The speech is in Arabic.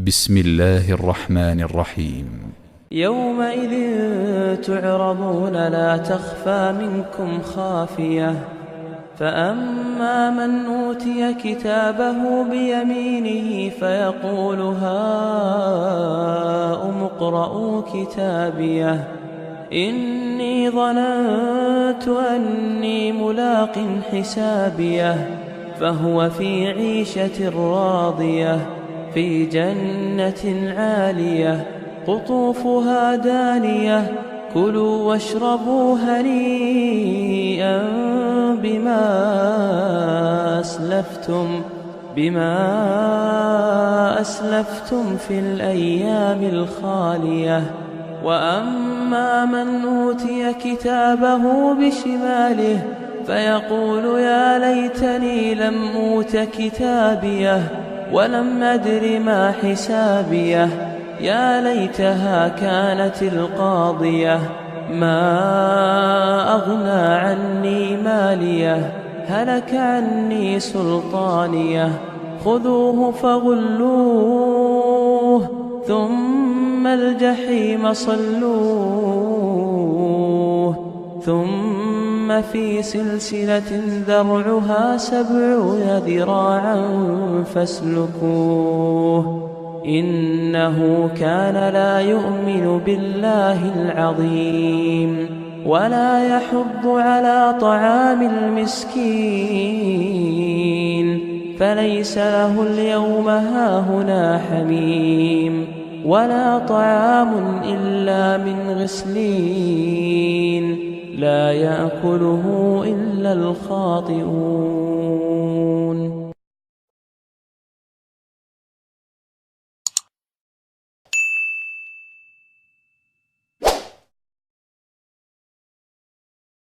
بسم الله الرحمن الرحيم. يومئذ تعرضون لا تخفى منكم خافية، فأما من أوتي كتابه بيمينه فيقول هاؤم اقرءوا كتابيه إني ظننت أني ملاق حسابيه، فهو في عيشة راضية في جنة عالية قطوفها دانية. كلوا واشربوا هنيئا بما أسلفتم في الأيام الخالية. وأما من أوتي كتابه بشماله فيقول يا ليتني لم أوت كتابيه ولم أدر ما حسابيه، يا ليتها كانت القاضية ما أغنى عني ماليه، هلك عني سلطانيه. خذوه فغلوه ثم الجحيم صلوه، ثم في سلسلة ذرعها 70 ذراعا فاسلكوه، إنه كان لا يؤمن بالله العظيم ولا يحض على طعام المسكين، فليس له اليوم هاهنا حميم ولا طعام إلا من غسلين لا يأكله إلا الخاطئون.